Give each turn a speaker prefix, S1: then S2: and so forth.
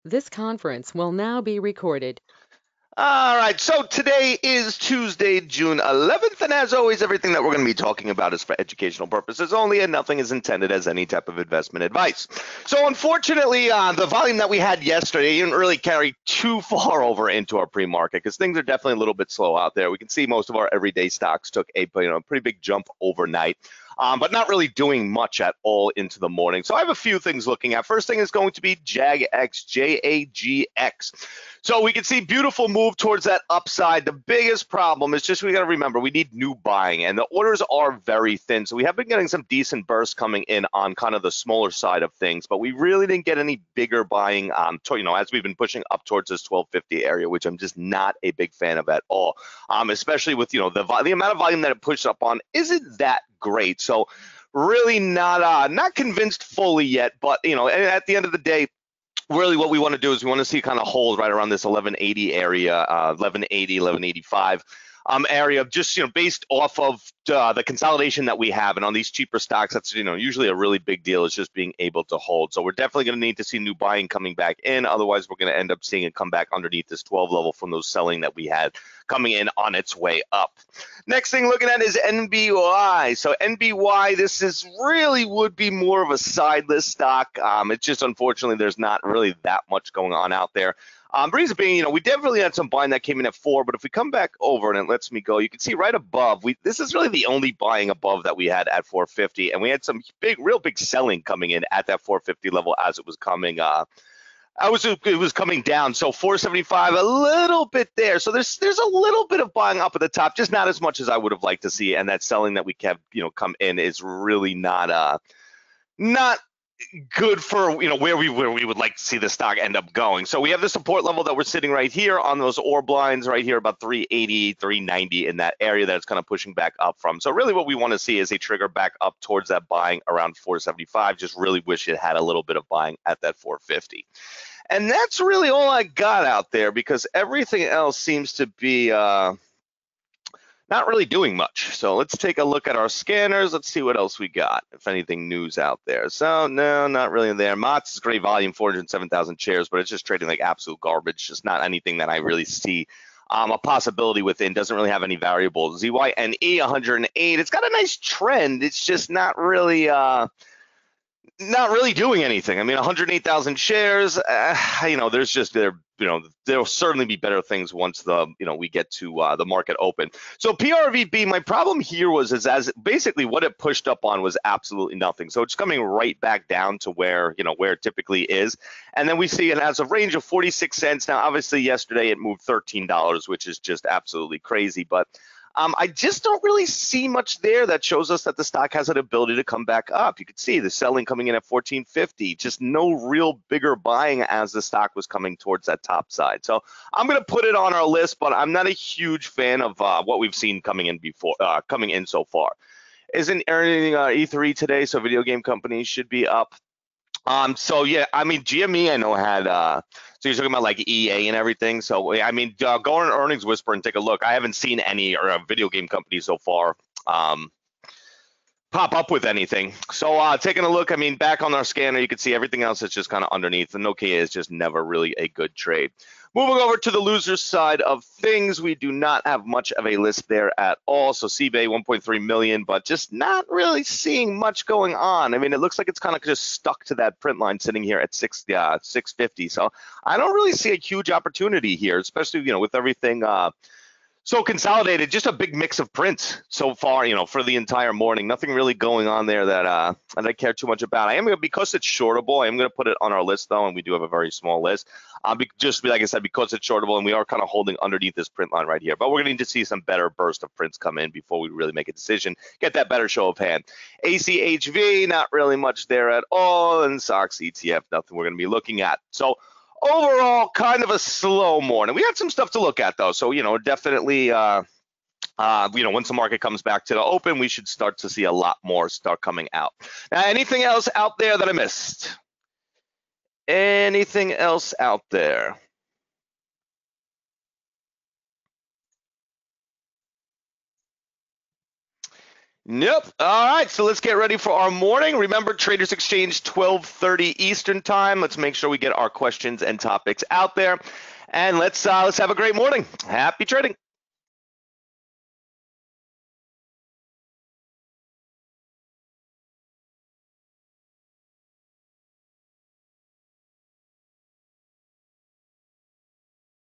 S1: This conference will now be recorded.
S2: All right, so today is Tuesday, June 11th, and as always, everything that we're going to be talking about is for educational purposes only, and nothing is intended as any type of investment advice. So unfortunately, the volume that we had yesterday didn't really carry too far over into our pre-market because things are definitely a little bit slow out there. We can see most of our everyday stocks took a pretty big jump overnight. But not really doing much at all into the morning. So I have a few things looking at. First thing is going to be JAGX, JAGX. So we can see beautiful move towards that upside. The biggest problem is just we got to remember we need new buying, and the orders are very thin. So we have been getting some decent bursts coming in on kind of the smaller side of things, but we really didn't get any bigger buying, as we've been pushing up towards this 1250 area, which I'm just not a big fan of at all. Especially with the amount of volume that it pushed up on isn't that great. So really not convinced fully yet, but at the end of the day, really what we want to do is we want to see kind of hold right around this 1180 area, 1180, 1185 area, just based off of the consolidation that we have, and on these cheaper stocks, that's usually a really big deal. Is just being able to hold. So we're definitely going to need to see new buying coming back in. Otherwise, we're going to end up seeing it come back underneath this 12 level from those selling that we had coming in on its way up. Next thing looking at is NBY. So NBY, this is really would be more of a side list stock. It's just unfortunately there's not really that much going on out there. Reason being, we definitely had some buying that came in at 4, but if we come back over and it lets me go, you can see right above, this is really the only buying above that we had at 450, and we had some real big selling coming in at that 450 level as it was coming. It was coming down, so 475, a little bit there. So there's a little bit of buying up at the top, just not as much as I would have liked to see, and that selling that we kept, come in is really not good for where we would like to see the stock end up going. So we have the support level that we're sitting right here on those orb lines right here, about 380, 390 in that area that it's kind of pushing back up from. So really what we want to see is a trigger back up towards that buying around 475. Just really wish it had a little bit of buying at that 450. And that's really all I got out there because everything else seems to be not really doing much. So let's take a look at our scanners. Let's see what else we got, if anything news out there. So no, not really there. MOTS is great volume, 407,000 shares, but it's just trading like absolute garbage. Just not anything that I really see a possibility within. Doesn't really have any variables. ZYNE 108. It's got a nice trend. It's just not really doing anything. I mean, 108,000 shares. There's just there'll certainly be better things once we get to the market open. So PRVB, my problem here was as basically what it pushed up on was absolutely nothing. So it's coming right back down to where it typically is, and then we see it has a range of 46 cents. Now, obviously, yesterday it moved $13, which is just absolutely crazy, but. I just don't really see much there that shows us that the stock has an ability to come back up. You could see the selling coming in at 1450, just no real bigger buying as the stock was coming towards that top side. So I'm going to put it on our list, but I'm not a huge fan of what we've seen coming in so far. Isn't earning E3 today, so video game companies should be up. So yeah, I mean GME I know had so you're talking about like EA and everything. So I mean go on Earnings Whisper and take a look. I haven't seen any video game companies so far pop up with anything. So taking a look, I mean back on our scanner, you can see everything else is just kind of underneath. The Nokia is just never really a good trade. Moving over to the loser side of things, we do not have much of a list there at all. So CBA 1.3 million, but just not really seeing much going on. I mean, it looks like it's kind of just stuck to that print line sitting here at 650. So I don't really see a huge opportunity here, especially with everything so consolidated. Just a big mix of prints so far, for the entire morning. Nothing really going on there that I care too much about. Because it's shortable, I am gonna put it on our list though, and we do have a very small list. Just like I said, because it's shortable, and we are kind of holding underneath this print line right here. But we're gonna need to see some better burst of prints come in before we really make a decision. Get that better show of hand. ACHV, not really much there at all, and SOX ETF, nothing we're gonna be looking at. So overall, kind of a slow morning. We had some stuff to look at though, so definitely once the market comes back to the open, we should start to see a lot more start coming out. Now, anything else out there that I missed? Anything else out there? Nope. All right, so let's get ready for our morning. Remember, Traders Exchange, 12:30 Eastern Time. Let's make sure we get our questions and topics out there. And let's have a great morning. Happy trading.